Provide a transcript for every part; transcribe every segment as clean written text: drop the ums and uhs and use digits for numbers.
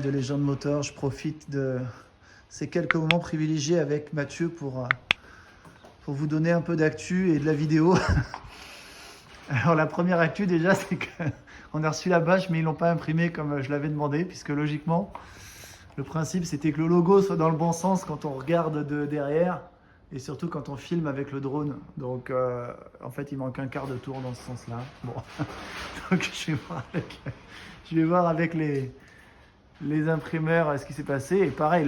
de Légende Moteur. Je profite de ces quelques moments privilégiés avec Mathieu pour vous donner un peu d'actu et de la vidéo. Alors la première actu déjà, c'est qu'on a reçu la bâche, mais ils ne l'ont pas imprimée comme je l'avais demandé, puisque logiquement, le principe c'était que le logo soit dans le bon sens quand on regarde de derrière, et surtout quand on filme avec le drone. Donc en fait, il manque un quart de tour dans ce sens-là. Bon, donc je vais voir avec les imprimeurs ce qui s'est passé. Et pareil,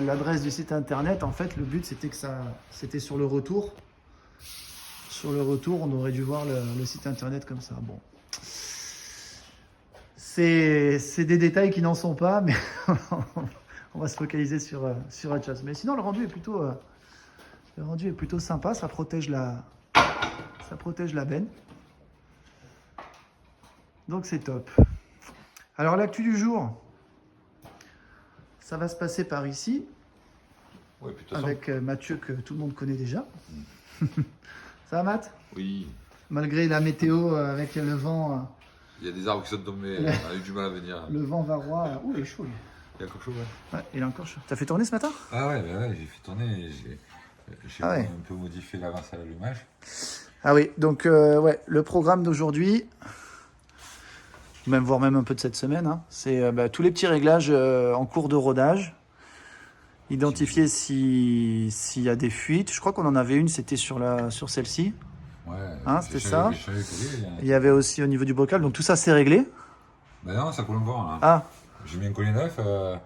l'adresse du site internet, en fait, le but c'était que c'était sur le retour. Sur le retour, on aurait dû voir le site internet comme ça. Bon, c'est des détails qui n'en sont pas, mais on va se focaliser sur autre chose. Mais sinon, le rendu est plutôt sympa. Ça protège la benne. Donc c'est top. Alors l'actu du jour, ça va se passer par ici, ouais, avec Mathieu que tout le monde connaît déjà. Ça va, Matt? Oui. Malgré la météo avec le vent. Il y a des arbres qui sont tombés, on a eu du mal à venir. Le vent varois. Ouh, il est chaud. Lui. Il y a encore chaud, ouais. Ouais, il est encore chaud. T'as fait tourner ce matin? Ah ouais, j'ai fait tourner. J'ai ouais. un peu modifié l'avance à l'allumage. Ah oui, donc ouais, le programme d'aujourd'hui, voire même un peu de cette semaine, hein, c'est tous les petits réglages en cours de rodage. Identifier s'il y a des fuites. Je crois qu'on en avait une, c'était sur celle-ci. Ouais, hein, c'était ça. Collé, il y avait aussi au niveau du bocal. Donc tout ça, c'est réglé. Ben non, ça coule encore. Là. Ah. J'ai mis un collier neuf. Mais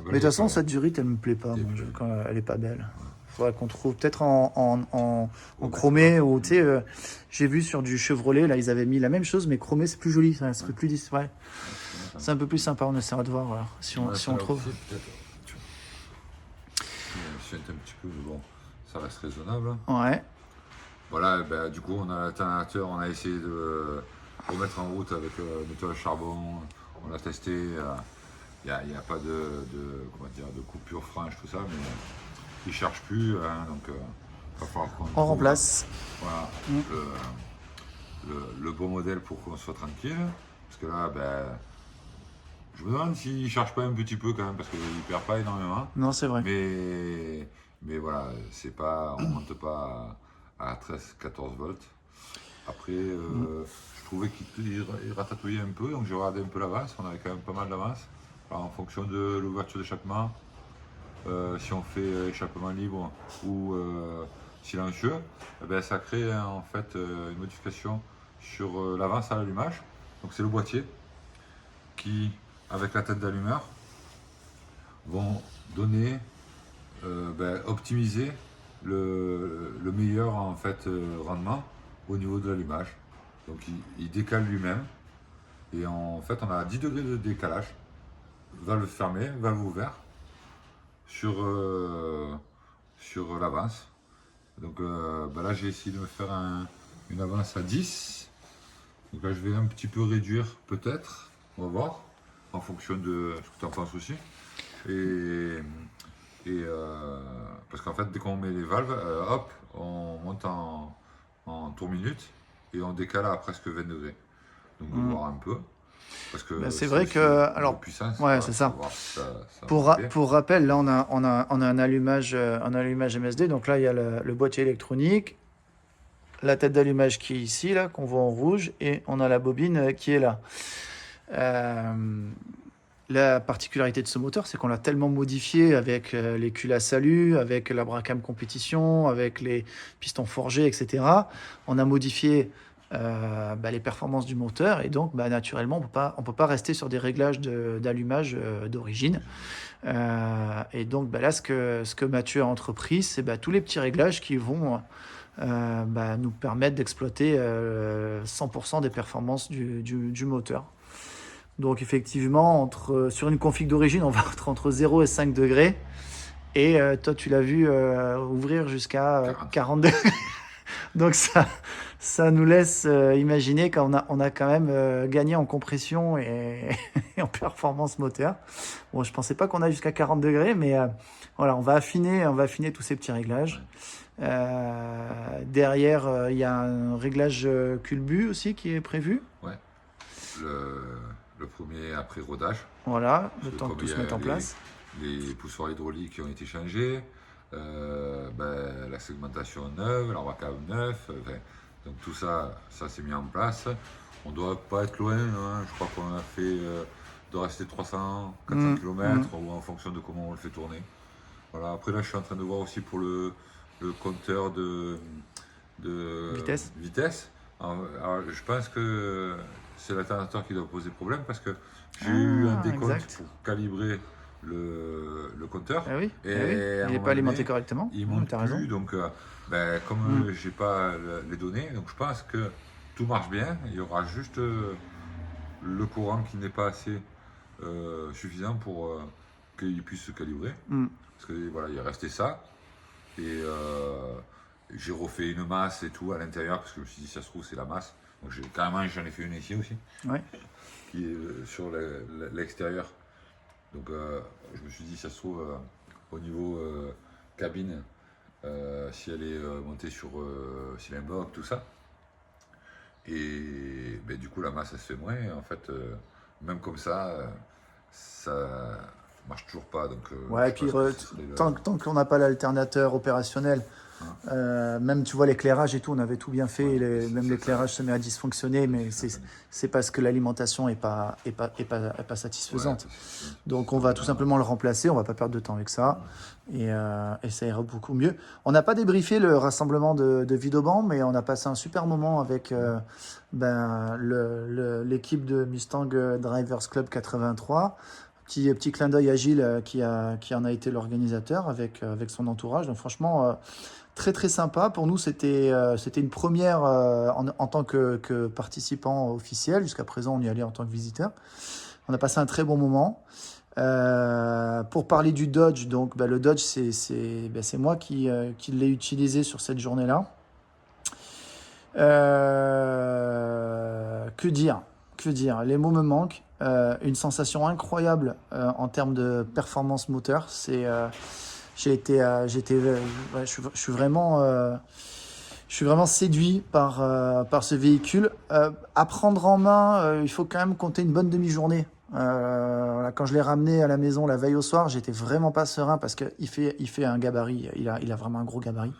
de toute façon, cette durite, elle me plaît pas. Moi, quand elle est pas belle. Faudrait qu'on trouve peut-être en chromé ou tu sais, j'ai vu sur du Chevrolet, là, ils avaient mis la même chose, mais chromé, c'est plus joli. Ça fait plus lisse. Ouais. C'est un peu plus sympa. On essaiera de voir si on trouve. Aussi, je un petit peu, mais bon, ça reste raisonnable. Ouais. Voilà, ben, du coup, on a l'alternateur, on a essayé de remettre en route avec le moteur à charbon, on l'a testé, il n'y a pas de coupure franche, tout ça, mais il ne charge plus, hein, donc il va falloir qu'on on remplace. Voilà, le bon modèle pour qu'on soit tranquille, parce que là, ben, je me demande s'il ne charge pas un petit peu quand même, parce qu'il ne perd pas énormément. Non, c'est vrai. Mais voilà, on ne monte pas à 13-14 volts. Après, je trouvais qu'il ratatouillait un peu, donc j'ai regardé un peu l'avance. On avait quand même pas mal d'avance. En fonction de l'ouverture d'échappement, si on fait échappement libre ou silencieux, eh ben, ça crée en fait une modification sur l'avance à l'allumage. Donc c'est le boîtier qui, avec la tête d'allumeur, vont donner, optimiser le meilleur en fait rendement au niveau de l'allumage. Donc il décale lui-même et en fait on a 10 degrés de décalage, valve fermée, valve ouverte sur l'avance. Donc là j'ai essayé de me faire une avance à 10. Donc là je vais un petit peu réduire peut-être, on va voir, en fonction de ce que tu en penses aussi. Parce qu'en fait, dès qu'on met les valves, hop, on monte en tour minute et on décale à presque 20 degrés. Donc, on va voir un peu. Parce que c'est vrai que. Alors, puissance, ouais, c'est ça. Pour rappel, là, on a un allumage MSD. Donc là, il y a le boîtier électronique, la tête d'allumage qui est ici, là, qu'on voit en rouge, et on a la bobine qui est là. La particularité de ce moteur, c'est qu'on l'a tellement modifié avec les culs à salut, avec la Bracam compétition, avec les pistons forgés, etc. On a modifié les performances du moteur et donc naturellement, on peut pas rester sur des réglages d'allumage d'origine. Et donc là, ce que Mathieu a entrepris, c'est tous les petits réglages qui vont nous permettre d'exploiter 100% des performances du moteur. Donc effectivement, sur une config d'origine, on va être entre 0 et 5 degrés. Et toi, tu l'as vu ouvrir jusqu'à 40 degrés. Donc ça nous laisse imaginer qu'on a quand même gagné en compression et en performance moteur. Bon, je ne pensais pas qu'on a jusqu'à 40 degrés, mais voilà, on va affiner tous ces petits réglages. Derrière, il y a un réglage culbu aussi qui est prévu. Ouais. le premier après rodage. Voilà, le Parce que temps que comme tout il y se a mette en place. les poussoirs hydrauliques qui ont été changés, la segmentation neuve, l'embarcable neuf, donc tout ça, ça s'est mis en place. On ne doit pas être loin, hein. Je crois qu'on a fait, doit rester 300-400 Mm, mm. km ou en fonction de comment on le fait tourner. Voilà. Après là, je suis en train de voir aussi pour le compteur de Vitesse. Alors, je pense que c'est l'alternateur qui doit poser problème parce que j'ai eu un décompte Exact. pour calibrer le compteur Ah oui, et ah oui. à un Il n'est moment pas alimenté donné, correctement. il Mm, monte t'as plus. raison. Donc, comme Mm. j'ai pas les données, donc je pense que tout marche bien. Il y aura juste le courant qui n'est pas assez suffisant pour qu'il puisse se calibrer. Mm. Parce que voilà, il est resté ça. Et j'ai refait une masse et tout à l'intérieur parce que je me suis dit, ça se trouve, c'est la masse. Donc carrément, j'en ai fait une ici aussi, Ouais. qui est sur l'extérieur. Donc je me suis dit, ça se trouve, au niveau cabine, si elle est montée sur cylindre, tout ça. Et du coup, la masse, elle se fait moins. Et en fait, même comme ça marche toujours pas. Donc, Ouais, et je puis pense que ce serait tant qu'on n'a pas l'alternateur opérationnel, même tu vois l'éclairage et tout, on avait tout bien fait, Ouais, même l'éclairage se met à dysfonctionner, mais c'est parce que l'alimentation est pas satisfaisante. Donc on va tout simplement le remplacer, on va pas perdre de temps avec ça, et ça ira beaucoup mieux. On n'a pas débriefé le rassemblement de Vidoban, mais on a passé un super moment avec l'équipe de Mustang Drivers Club 83. Petit clin d'œil à Gilles qui en a été l'organisateur avec son entourage. Donc franchement, très très sympa. Pour nous, c'était une première en tant que participant officiel. Jusqu'à présent, on y allait en tant que visiteur. On a passé un très bon moment. Pour parler du Dodge, donc le Dodge, c'est moi qui l'ai utilisé sur cette journée-là. Que dire? Que dire? Les mots me manquent. Une sensation incroyable en termes de performance moteur. Je suis vraiment séduit par ce véhicule. À prendre en main, il faut quand même compter une bonne demi-journée. Voilà, quand je l'ai ramené à la maison la veille au soir, j'étais vraiment pas serein parce qu'il fait un gabarit. Il a vraiment un gros gabarit.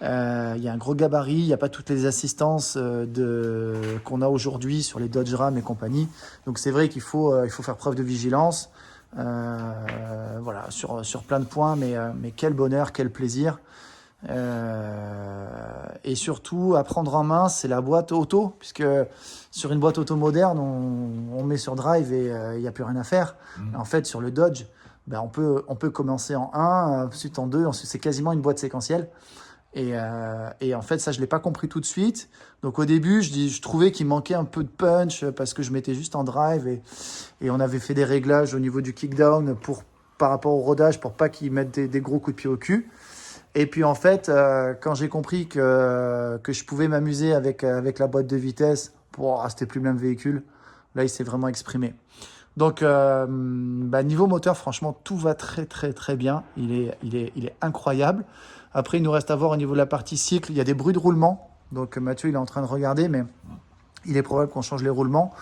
Il y a un gros gabarit, il n'y a pas toutes les assistances qu'on a aujourd'hui sur les Dodge Ram et compagnie. Donc c'est vrai qu'il faut faire preuve de vigilance voilà, sur plein de points, mais quel bonheur, quel plaisir. Et surtout, à prendre en main, c'est la boîte auto, puisque sur une boîte auto moderne, on met sur drive et il n'y a plus rien à faire. En fait, sur le Dodge, on peut commencer en 1, ensuite en 2, ensuite c'est quasiment une boîte séquentielle. Et en fait, ça, je ne l'ai pas compris tout de suite. Donc au début, je trouvais qu'il manquait un peu de punch parce que je mettais juste en drive et on avait fait des réglages au niveau du kickdown par rapport au rodage pour pas qu'il mette des gros coups de pied au cul. Et puis en fait, quand j'ai compris que je pouvais m'amuser avec la boîte de vitesse, c'était plus le même véhicule. Là, il s'est vraiment exprimé. Donc niveau moteur, franchement, tout va très très très bien. Il est incroyable. Après, il nous reste à voir au niveau de la partie cycle. Il y a des bruits de roulement. Donc Mathieu, il est en train de regarder, mais il est probable qu'on change les roulements.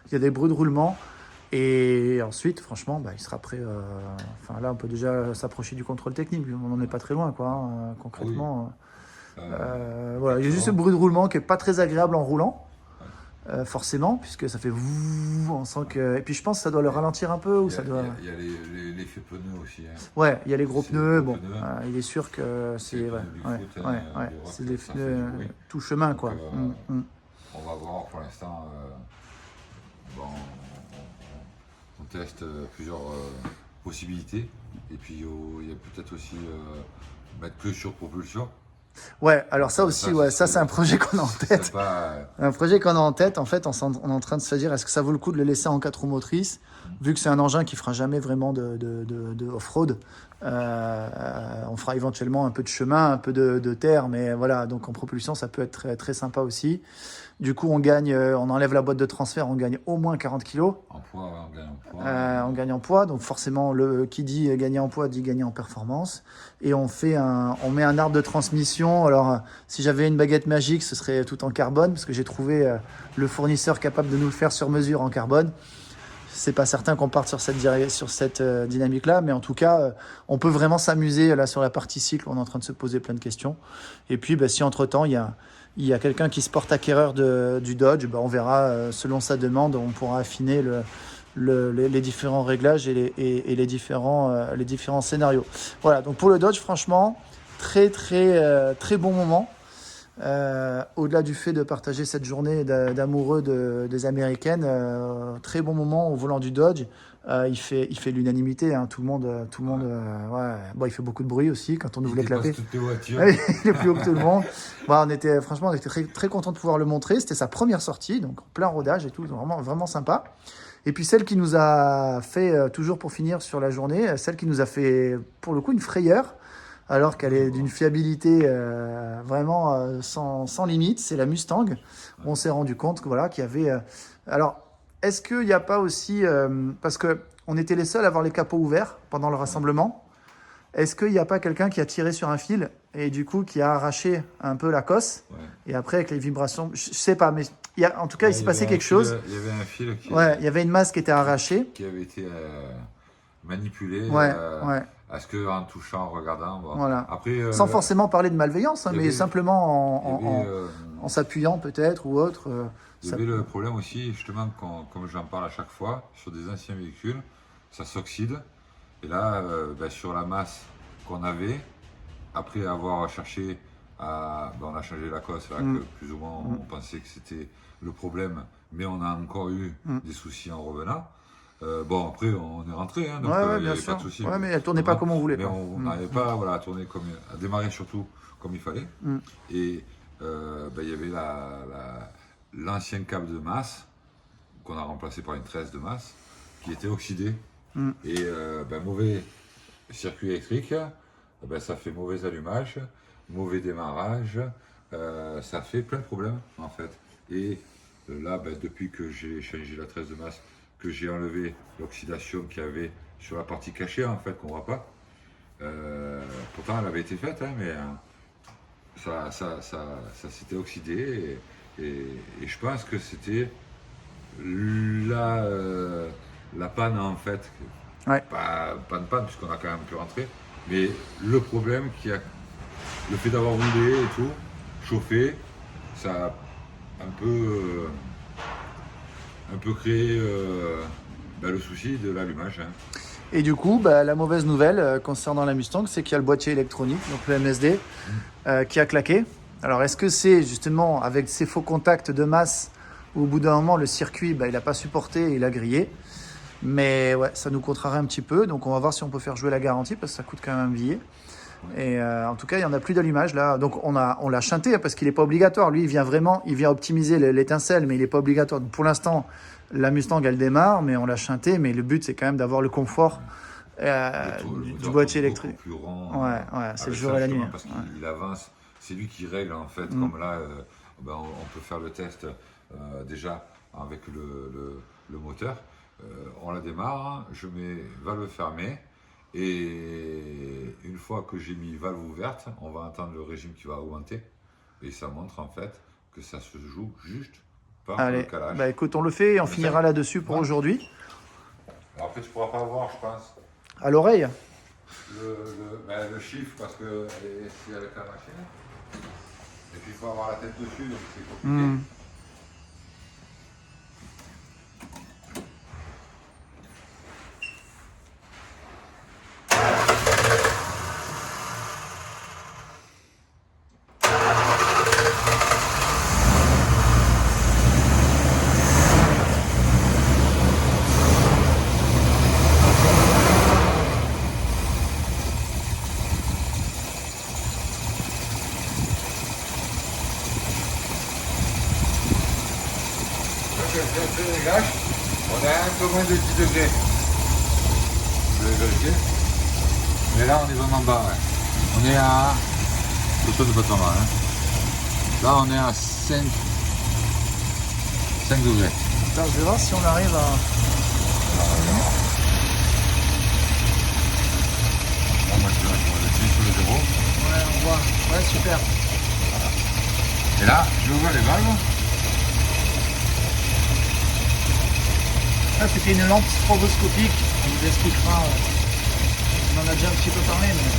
Il y a des bruits de roulement. Et ensuite, franchement, il sera prêt. Là, on peut déjà s'approcher du contrôle technique. On n'en est pas très loin, quoi. Concrètement. Oui. Voilà, il y a juste ce bruit de roulement qui est pas très agréable en roulant. Forcément, puisque ça fait on sent que. Et puis je pense que ça doit le ralentir un peu. Ou ça doit... Il y a l'effet pneu aussi. Hein. Ouais, il y a les gros pneus. Bon, il est sûr que c'est. C'est des pneus tout chemin, chemin, quoi. On va voir pour l'instant. On teste plusieurs possibilités. Et puis il y a peut-être aussi mettre que sur propulsion. Ouais, alors ça aussi, ça c'est un projet qu'on a en tête. Un projet qu'on a en tête, en fait, on est en train de se dire, est-ce que ça vaut le coup de le laisser en 4 roues motrices, vu que c'est un engin qui fera jamais vraiment de off-road. On fera éventuellement un peu de chemin, un peu de terre, mais voilà, donc en propulsion, ça peut être très, très sympa aussi. Du coup, on gagne, on enlève la boîte de transfert, on gagne au moins 40 kilos. En poids, ouais, on gagne en poids. On gagne en poids, donc forcément, qui dit gagner en poids dit gagner en performance. Et on met un arbre de transmission. Alors, si j'avais une baguette magique, ce serait tout en carbone, parce que j'ai trouvé le fournisseur capable de nous le faire sur mesure en carbone. C'est pas certain qu'on parte sur cette dynamique-là, mais en tout cas, on peut vraiment s'amuser là sur la partie cycle. On est en train de se poser plein de questions. Et puis, si entre-temps, il y a quelqu'un qui se porte acquéreur du Dodge, on verra, selon sa demande, on pourra affiner les différents réglages et les différents scénarios. Voilà, donc pour le Dodge, franchement, très bon moment. Au-delà du fait de partager cette journée d'amoureux des Américaines, très bon moment au volant du Dodge. Il fait l'unanimité, hein. Tout le monde, ouais. Bon, il fait beaucoup de bruit aussi quand on ouvre les clapets. Il est plus haut que tout le monde. Bon, on était très, très content de pouvoir le montrer. C'était sa première sortie, donc en plein rodage et tout, vraiment, vraiment sympa. Et puis celle qui nous a fait, toujours pour finir sur la journée, celle qui nous a fait pour le coup une frayeur, alors qu'elle est d'une fiabilité vraiment sans limite, c'est la Mustang. On s'est rendu compte qu'il y avait... alors, est-ce qu'il n'y a pas aussi... parce qu'on était les seuls à avoir les capots ouverts pendant le rassemblement. Est-ce qu'il n'y a pas quelqu'un qui a tiré sur un fil et du coup qui a arraché un peu la cosse? Et après, avec les vibrations... Je ne sais pas, mais en tout cas, il s'est passé quelque chose. Il y avait un fil qui... il y avait une masse qui était arrachée. Qui avait été manipulée. Est-ce qu'en touchant, en regardant... Bon. Voilà. Après, sans forcément parler de malveillance, mais simplement en s'appuyant peut-être ou autre. Il y avait le problème aussi, justement, comme j'en parle à chaque fois, sur des anciens véhicules, ça s'oxyde. Et là, sur la masse qu'on avait, après avoir cherché on a changé la cosse, que plus ou moins on pensait que c'était le problème, mais on a encore eu des soucis en revenant. Après, on est rentré, hein, donc il n'y avait pas de souci. Ouais, mais elle ne tournait pas comme on voulait. Mais on n'arrivait pas à tourner à démarrer surtout comme il fallait. Et il y avait l'ancien câble de masse, qu'on a remplacé par une tresse de masse, qui était oxydée. Et mauvais circuit électrique, ça fait mauvais allumage, mauvais démarrage, ça fait plein de problèmes en fait. Et là, depuis que j'ai changé la tresse de masse, que j'ai enlevé l'oxydation qu'il y avait sur la partie cachée en fait qu'on voit pas. Pourtant elle avait été faite, hein, mais ça s'était oxydé et je pense que c'était la panne en fait. Pas de panne puisqu'on a quand même pu rentrer, mais le problème le fait d'avoir roulé et tout, chauffé, ça a un peu créé le souci de l'allumage. Hein. Et du coup, la mauvaise nouvelle concernant la Mustang, c'est qu'il y a le boîtier électronique, donc le MSD, qui a claqué. Alors, est-ce que c'est justement avec ces faux contacts de masse où au bout d'un moment, le circuit, il n'a pas supporté et il a grillé? Mais ouais, ça nous contrarie un petit peu. Donc, on va voir si on peut faire jouer la garantie parce que ça coûte quand même un billet. Et en tout cas, il n'y en a plus d'allumage là. Donc on l'a shunté parce qu'il n'est pas obligatoire. Lui, il vient optimiser l'étincelle, mais il n'est pas obligatoire. Donc, pour l'instant, la Mustang, elle démarre, mais on l'a shunté. Mais le but, c'est quand même d'avoir le confort du boîtier électrique. Plus rond, c'est le jour et la nuit. Parce qu'il avance, c'est lui qui règle en fait. Comme là, on peut faire le test déjà avec le moteur. On la démarre, je mets valve fermée. Et une fois que j'ai mis valve ouverte, on va entendre le régime qui va augmenter. Et ça montre en fait que ça se joue juste par le calage. Écoute, on le fait et on finira là-dessus pour aujourd'hui. Alors après, tu ne pourras pas voir, je pense. À l'oreille le chiffre, parce que c'est avec la machine. Et puis il faut avoir la tête dessus, donc c'est compliqué. On est à un peu moins de 10 degrés. Je vais vérifier. Mais là, on est vraiment bas. Ouais. On est à... Le son de pas mal. Hein. Là, on est à 5 5 degrés. Attends, je vais voir si on arrive à... Là, moi, je vais appuyer sur le 0. Ouais, on voit. Ouais, super. Et là, je ouvre les valves. Ça, c'était une lampe stroboscopique. On vous expliquera. On en a déjà un petit peu parlé, mais...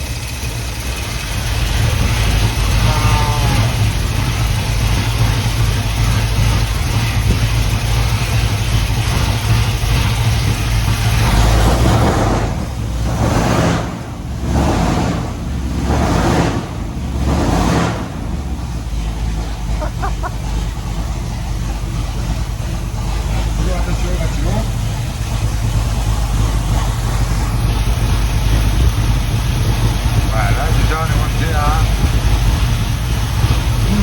Voilà, déjà on est monté à 12.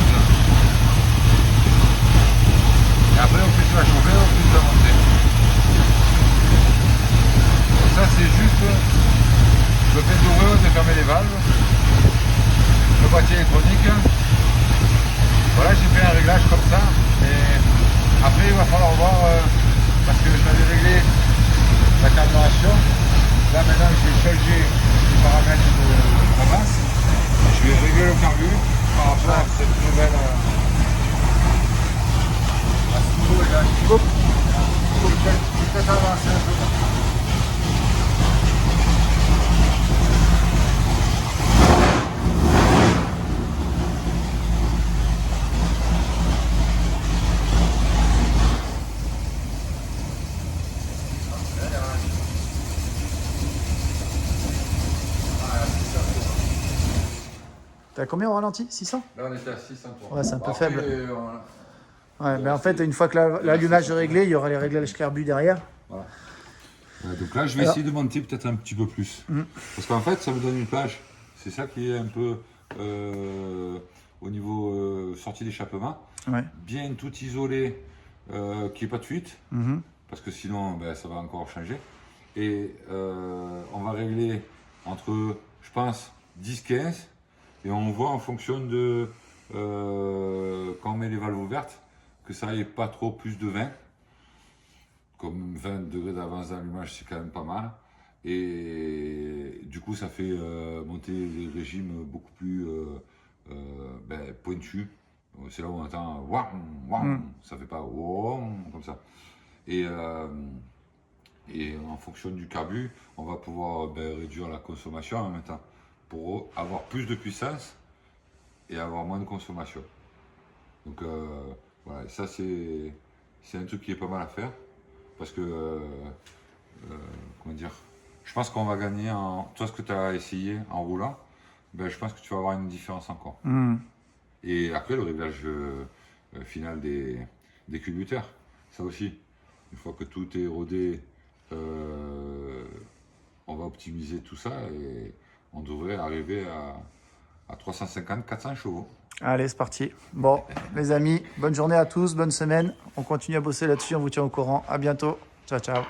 Et après, au plus tu vas chauffer, au plus tu vas monter. Donc ça, c'est juste le fait d'ouvrir, de fermer les valves. Le boîtier électronique. Voilà, j'ai fait un réglage comme ça. Et après, il va falloir voir, parce que j'avais réglé la carburation. Là, maintenant, je vais changer les paramètres de la masse. Je vais régler le carbu par rapport à cette nouvelle. À ce nouveau réglage. Il faut peut-être avancer un peu. T'as combien au ralenti? 600? Là, on était à 603. Ouais, c'est un peu Après, faible. on- Ouais, mais en fait, une fois que l'allumage est réglé, il y aura les réglages carbu derrière. Voilà. Donc là, je vais Alors- essayer de monter peut-être un petit peu plus. Parce qu'en fait, ça me donne une plage. C'est ça qui est un peu au niveau sortie d'échappement. Ouais. Bien tout isolé, qu'il n'y ait pas de fuite. Mhm. Parce que sinon, ben, ça va encore changer. Et on va régler entre, je pense, 10-15. Et on voit en fonction de quand on met les valves ouvertes, que ça n'aille pas trop plus de 20. Comme 20 degrés d'avance d'allumage, c'est quand même pas mal. Et du coup, ça fait monter les régimes beaucoup plus pointus. C'est là où on entend wam, wam, ça fait pas wam comme ça. Et en fonction du carbu, on va pouvoir réduire la consommation en même temps pour avoir plus de puissance et avoir moins de consommation. Donc voilà, ça c'est un truc qui est pas mal à faire parce que comment dire, je pense qu'on va gagner en toi ce que tu as essayé en roulant, je pense que tu vas avoir une différence encore. Et après le réglage final des culbuteurs, ça aussi, une fois que tout est rodé, on va optimiser tout ça et on devrait arriver à 350-400 chevaux. Allez, c'est parti. Bon, les amis, bonne journée à tous, bonne semaine. On continue à bosser là-dessus, on vous tient au courant. À bientôt. Ciao, ciao.